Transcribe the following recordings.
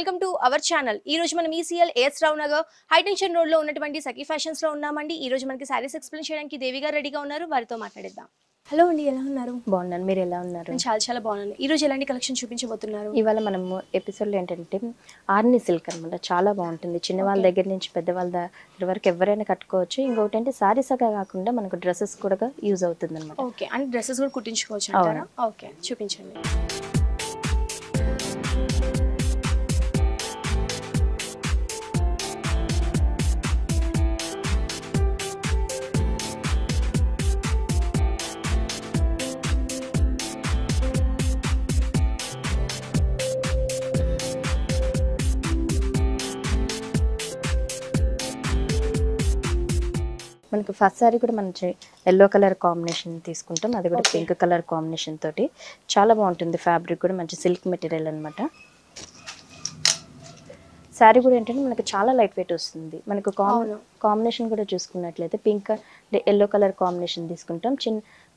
Welcome to our channel. ఈ రోజు మనం ఈసీఎల్ ఏఎస్ రావు నగర్ హై టెన్షన్ రోడ్ లో ఉన్నటువంటి సఖీ ఫ్యాషన్స్ లో ఉన్నామండి. ఈ రోజు మనకి సారీస్ ఎక్స్ప్లెయిన్ చేయడానికి దేవి గారు రెడీగా ఉన్నారు. వారితో మాట్లాడేద్దాం. హలో అండి, ఎలా ఉన్నారు? బాగున్నాను, మీరు ఎలా ఉన్నారు? నేను చాలా బాగున్నాను. ఈ రోజు ఎలాంటి కలెక్షన్ చూపించబోతున్నారు? ఇవాళ మనము ఎపిసోడ్లో ఏంటంటే ఆర్ని సిల్క్ అనమాట, చాలా బాగుంటుంది. చిన్నవాళ్ళ దగ్గర నుంచి పెద్దవాళ్ళ దగ్గర వరకు ఎవరైనా కట్టుకోవచ్చు. ఇంకొకటి అంటే సారీస్గా కాకుండా మనకు డ్రెస్సెస్ కూడా యూజ్ అవుతుంది అనమాట. ఓకే, అంటే డ్రెస్సెస్ కూడా కుట్టించుకోవచ్చు అంటారా? ఓకే, చూపించండి. మనకు ఫస్ట్ సారీ కూడా మంచి ఎల్లో కలర్ కాంబినేషన్ తీసుకుంటాం, అది కూడా పింక్ కలర్ కాంబినేషన్ తోటి చాలా బాగుంటుంది. ఫ్యాబ్రిక్ కూడా మంచి సిల్క్ మెటీరియల్ అనమాట. శారీ కూడా ఏంటంటే మనకు చాలా లైట్ వెయిట్ వస్తుంది. మనకు కాంబినేషన్ కూడా చూసుకున్నట్లయితే పింక్ ఎల్లో కలర్ కాంబినేషన్ తీసుకుంటాం.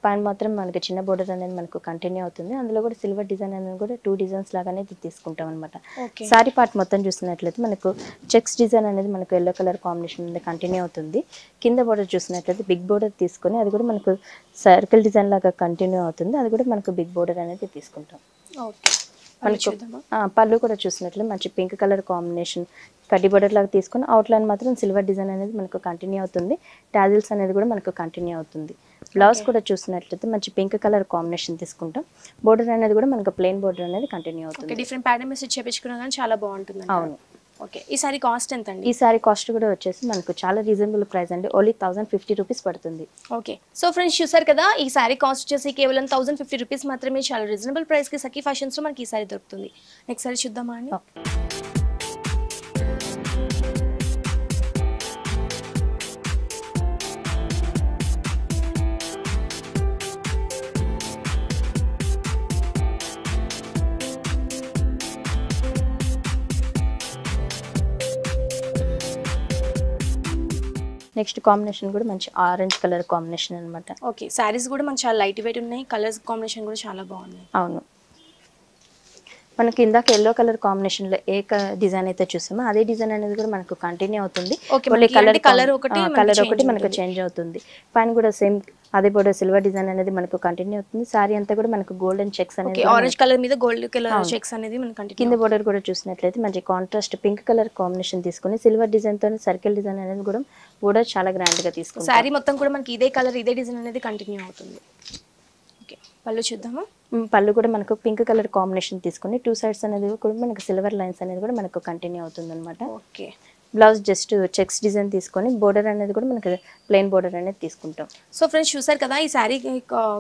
పైన మాత్రం మనకి చిన్న బోర్డర్ అనేది మనకు కంటిన్యూ అవుతుంది. అందులో కూడా సిల్వర్ డిజైన్ అనేది కూడా 2 డిజైన్స్ లాగానే తీసుకుంటాం అనమాట. శారీ పార్ట్ మొత్తం చూసినట్లయితే మనకు చెక్స్ డిజైన్ అనేది మనకు ఎల్లో కలర్ కాంబినేషన్ అనేది కంటిన్యూ అవుతుంది. కింద బోర్డర్ చూసినట్లయితే బిగ్ బోర్డర్ తీసుకొని అది కూడా మనకు సర్కిల్ డిజైన్ లాగా కంటిన్యూ అవుతుంది. అది కూడా మనకు బిగ్ బోర్డర్ అనేది తీసుకుంటాం. మనకు పళ్ళు కూడా చూసినట్లయితే మంచి పింక్ కలర్ కాంబినేషన్ కడ్డీ బోర్డర్ లాగా తీసుకొని అవుట్లైన్ మాత్రం సిల్వర్ డిజైన్ అనేది మనకు కంటిన్యూ అవుతుంది. టాజిల్స్ అనేది కూడా మనకు కంటిన్యూ అవుతుంది. బ్లౌజ్ కూడా చూసినట్లయితే మంచి పింక్ కలర్ కాంబినేషన్ తీసుకుంటాం. బోర్డర్ అనేది కూడా మనకు ప్లెయిన్ బోర్డర్ అనేది కంటిన్యూ అవుతుంది. డిఫరెంట్ ప్యాటర్న్ మెసేజ్ చేపించుకున్నా కానీ చాలా బాగుంటుంది. అవును. ఓకే, ఈ సారీ కాస్ట్ ఎంత అండి? ఈ సారీ కాస్ట్ కూడా వచ్చేసి మనకు చాలా రీజనబుల్ ప్రైస్ అండి, ఓన్లీ 1050 రూపీస్ పడుతుంది. ఓకే, సో ఫ్రెండ్స్ చూసారు కదా, ఈ సారీ కాస్ట్ వచ్చేసి కేవలం 1050 రూపీస్ మాత్రమే. చాలా రీజనబుల్ ప్రైస్ కి సఖీ ఫ్యాషన్స్ లో మనకి ఈ సారీ దొరుకుతుంది. నెక్స్ట్ సారీ చూద్దామా అండి? నెక్స్ట్ కాంబినేషన్ కూడా మంచి ఆరెంజ్ కలర్ కాంబినేషన్ అనమాట. ఓకే, సారీస్ కూడా మనకి చాలా లైట్ వెయిట్ ఉన్నాయి. కలర్స్ కాంబినేషన్ కూడా చాలా బాగున్నాయి. అవును, మనకి ఇందాక ఎల్లో కలర్ కాంబినేషన్ లో ఏ డిజైన్ అయితే చూసామో అదే డిజైన్ అనేది కూడా మనకు కంటిన్యూ అవుతుంది. కలర్ ఒకటి మనకు చేంజ్ అవుతుంది. పైన కూడా సేమ్ అదే బోర్డర్ సిల్వర్ డిజైన్ అనేది మనకు కంటిన్యూ అవుతుంది. సారీ అంతా కూడా మనకు గోల్డెన్ చెక్స్ అనేది ఆరెంజ్ కలర్ మీద గోల్డ్ కలర్ చెక్స్ అనేది మనకు కంటిన్యూ. కింద బోర్డర్ కూడా చూసినట్లయితే మంచి కాంట్రాస్ట్ పింక్ కలర్ కాంబినేషన్ తీసుకుని సిల్వర్ డిజైన్ తో సర్కిల్ డిజైన్ అనేది కూడా బోర్డర్ చాలా గ్రాండ్ గా తీసుకుంటాం. సారీ మొత్తం కూడా మనకి ఇదే కలర్ ఇదే డిజైన్ అనేది కంటిన్యూ అవుతుంది. ఓకే, పళ్ళు చూద్దామా? పళ్ళు కూడా మనకు పింక్ కలర్ కాంబినేషన్ తీసుకుని 2 సైడ్స్ అనేది కూడా మనకు సిల్వర్ లైన్స్ అనేది కూడా మనకు కంటిన్యూ అవుతుంది అనమాట. Okay, blouse just checks design తీసుకొని బోర్డర్ అనేది కూడా మనకి ప్లెయిన్ బోర్డర్ అనేది తీసుకుంటాం. సో ఫ్రెండ్స్ చూసారు కదా, ఈ శారీ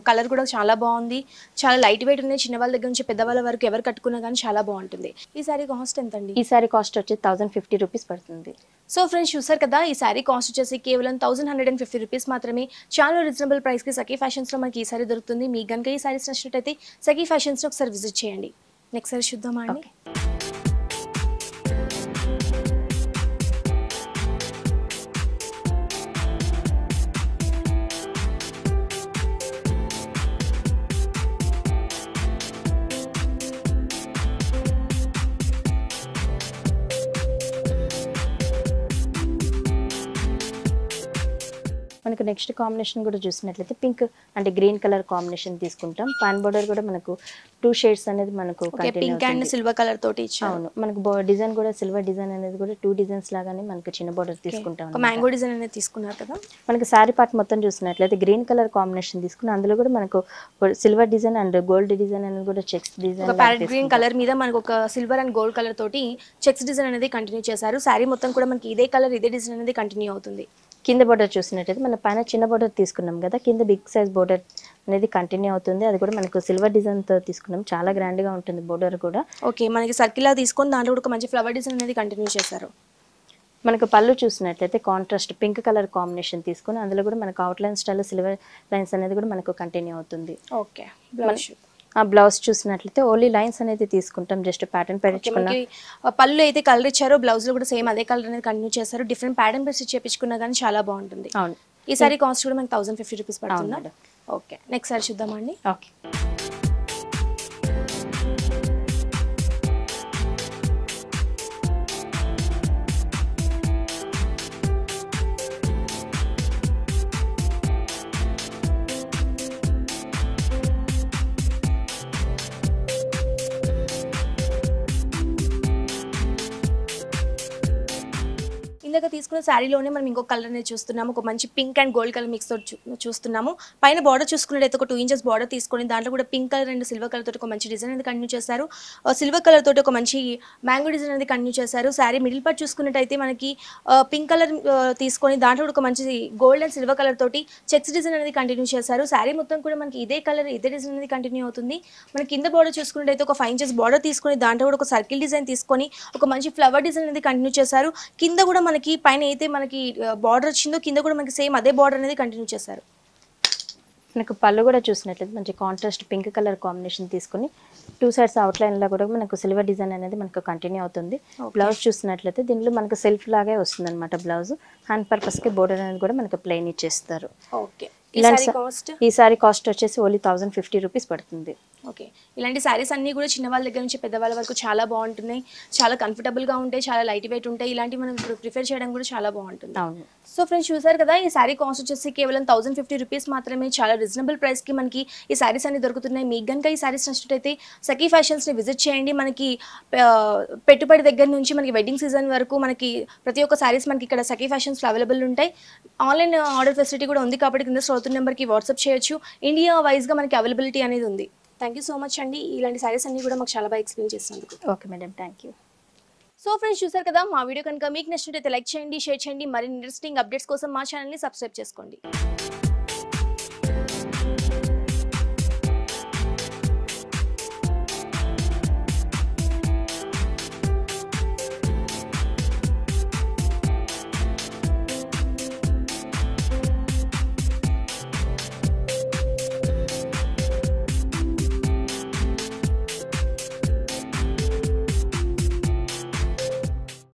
కలర్ కూడా చాలా బాగుంది. చాలా లైట్ వెయిట్ ఉన్నాయి. చిన్న వాళ్ళ దగ్గర నుంచి పెద్దవాళ్ళ వరకు ఎవరు కట్టుకున్నా కానీ చాలా బాగుంటుంది. ఈ శారీ కాస్ట్ ఎంత అండి? ఈ శారీ కాస్ట్ వచ్చి 1050 రూపీస్ పడుతుంది. సో ఫ్రెండ్స్ చూసారు కదా, ఈ శారీ కాస్ట్ వచ్చేసి కేవలం 1150 రూపీస్ మాత్రమే. చాలా రీజనబుల్ ప్రైస్ కి సఖీ ఫ్యాషన్స్ లో మనకి ఈ శారీ దొరుకుతుంది. మీకు కనుక ఈ శారీస్ నచ్చినట్టయితే సఖీ ఫ్యాషన్స్ లో ఒకసారి విజిట్ చేయండి. నెక్స్ట్ సారీ చూద్దామా అండి? మనకు నెక్స్ట్ కాంబినేషన్ కూడా చూసినట్లయితే పింక్ అంటే గ్రీన్ కలర్ కాంబినేషన్ తీసుకుంటాం. పాన్ బోర్డర్ కూడా మనకు 2 షేడ్స్ అనేది మనకు పింక్ అండ్ సిల్వర్ కలర్ తోటి ఇచ్చారు. అవును, మనకు డిజైన్ కూడా సిల్వర్ డిజైన్ అనేది కూడా 2 డిజైన్స్ లాగానే మనకు చిన్న బోర్డర్ తీసుకుంటాం. మ్యాంగో డిజైన్ అనేది తీసుకున్నారు కదా. మనకి శారీ పార్ట్ మొత్తం చూసినట్లయితే గ్రీన్ కలర్ కాంబినేషన్ తీసుకుని అందులో కూడా మనకు silver design and gold design అనేది కూడా checks design parrot green colour మీద మనకు ఒక సిల్వర్ అండ్ గోల్డ్ కలర్ తోటి చెక్స్ డిజైన్ అనేది కంటిన్యూ చేశారు. శారీ మొత్తం కూడా మనకి ఇదే కలర్ ఇదే డిజైన్ అనేది కంటిన్యూ అవుతుంది. కింద బోర్డర్ చూసినట్టయితే మన పైన చిన్న బోర్డర్ తీసుకున్నాం కదా, కింద బిగ్ సైజ్ బోర్డర్ అనేది కంటిన్యూ అవుతుంది. అది కూడా మనకు సిల్వర్ డిజైన్ తో తీసుకున్నాం. చాలా గ్రాండ్ గా ఉంటుంది బోర్డర్ కూడా. ఓకే, మనకి సర్కిల్ లా తీసుకొని దాంట్లో కూడా మంచి ఫ్లవర్ డిజైన్ అనేది కంటిన్యూ చేశారు. మనకు పళ్ళు చూసినట్లయితే కాంట్రాస్ట్ పింక్ కలర్ కాంబినేషన్ తీసుకుని అందులో కూడా మనకు out line style silver lines అనేది కూడా మనకు కంటిన్యూ అవుతుంది. ఓకే, బ్లౌజ్ చూసినట్లయితే ఓన్లీ లైన్స్ అనేది తీసుకుంటాం, జస్ట్ ప్యాటర్న్ పెట్టించుకున్నాం. పళ్ళు అయితే కలర్ ఇచ్చారో బ్లౌజ్ లో కూడా సేమ్ అదే కలర్ అనేది కంటిన్యూ చేశారు. డిఫరెంట్ ప్యాటర్న్ బేస్ చేపించుకున్నా కానీ చాలా బాగుంటుంది. అవును, ఈ సారీ కాస్ట్ కూడా మనకి 1050 రూపీస్ పడుతుంది. ఓకే, నెక్స్ట్ సారీ చూద్దామండి. ఓకే, ఇందాక తీసుకున్న శారీలోనే మనం ఇంకొక కలర్ అనేది చూస్తున్నాము, ఒక మంచి pink and gold colour mix తోటి చూస్తున్నాము. పైన బార్డర్ చూసుకున్నట్టయితే ఒక 2 ఇంచెస్ బార్డర్ తీసుకొని దాంట్లో కూడా pink colour and silver colour తోటి ఒక మంచి డిజైన్ అనేది కంటిన్యూ చేశారు. సిల్వర్ కలర్ తోటి ఒక మంచి మ్యాంగో డిజైన్ అనేది కంటిన్యూ చేశారు. శారీ మిడిల్ పార్ట్ చూసుకున్నట్టయితే మనకి పింక్ కలర్ తీసుకొని దాంట్లో కూడా ఒక మంచి గోల్డ్ అండ్ సిల్వర్ కలర్ తోటి చెక్స్ డిజైన్ అనేది కంటిన్యూ చేశారు. శారీ మొత్తం కూడా మనకి ఇదే కలర్ ఇదే డిజైన్ అనేది కంటిన్యూ అవుతుంది. మన కింద బార్డర్ చూసుకున్నట్టయితే ఒక 5 ఇంచెస్ బార్డర్ తీసుకొని దాంట్లో కూడా ఒక సర్కిల్ డిజైన్ తీసుకొని ఒక మంచి ఫ్లవర్ డిజైన్ అనేది కంటిన్యూ చేశారు. కింద కూడా మనకి పైన అయితే మనకి బార్డర్ వచ్చిందో కింద కూడా మనకి సేమ్ అదే బార్డర్ అనేది కంటిన్యూ చేశారు. మనకు పళ్ళు కూడా చూసినట్లయితే మంచి కాంట్రాస్ట్ పింక్ కలర్ కాంబినేషన్ తీసుకొని 2 సైడ్స్ అవుట్లైన్ లో కూడా మనకు సిల్వర్ డిజైన్ అనేది మనకు కంటిన్యూ అవుతుంది. బ్లౌజ్ చూసినట్లయితే దీనిలో మనకు సెల్ఫ్ లాగే వస్తుంది అనమాట. బ్లౌజ్ హ్యాండ్ పర్పస్ కి బోర్డర్ అనేది కూడా మనకు ప్లెయిన్ ఇచ్చేస్తారు. ఓకే, ఈ సారీ కాస్ట్ వచ్చేసి ఓన్లీ 1050 రూపీస్ పడుతుంది. ఓకే, ఇలాంటి శారీస్ అన్నీ కూడా చిన్నవాళ్ళ దగ్గర నుంచి పెద్దవాళ్ళ వరకు చాలా బాగుంటున్నాయి, చాలా కంఫర్టబుల్గా ఉంటాయి, చాలా లైట్ వెయిట్ ఉంటాయి. ఇలాంటివి మనం ఇప్పుడు ప్రిఫర్ చేయడం కూడా చాలా బాగుంటుంది. అవును. సో ఫ్రెండ్స్ చూసారు కదా, ఈ శారీ కాస్ట్ వచ్చేసి కేవలం 1050 రూపీస్ మాత్రమే. చాలా రీజనబుల్ ప్రైస్కి మనకి ఈ శారీస్ అన్ని దొరుకుతున్నాయి. మీకు కనుక ఈ శారీస్ నచ్చినట్టయితే సఖీ ఫ్యాషన్స్ని విజిట్ చేయండి. మనకి పెట్టుబడి దగ్గర నుంచి మనకి వెడ్డింగ్ సీజన్ వరకు మనకి ప్రతి ఒక్క శారీస్ మనకి ఇక్కడ సఖీ ఫ్యాషన్స్లో అవైలబుల్ ఉంటాయి. ఆన్లైన్ ఆర్డర్ ఫెసిలిటీ కూడా ఉంది కాబట్టి కింద స్టోర్ నెంబర్కి వాట్సాప్ చేయొచ్చు. ఇండియా వైజ్గా మనకి అవైలబిలిటీ అనేది ఉంది. థ్యాంక్ యూ సో మచ్ అండి, ఇలాంటి శారీస్ అన్ని కూడా మాకు చాలా బాగా ఎక్స్ప్లెయిన్ చేసినందుకు. Okay madam, thank you. So friends చూసారు కదా, మా వీడియో కనుక మీకు నచ్చినట్లయితే లైక్ చేయండి, షేర్ చేయండి. మరిన్ని ఇంట్రెస్టింగ్ అప్డేట్స్ కోసం మా ఛానల్ని సబ్స్క్రైబ్ చేసుకోండి.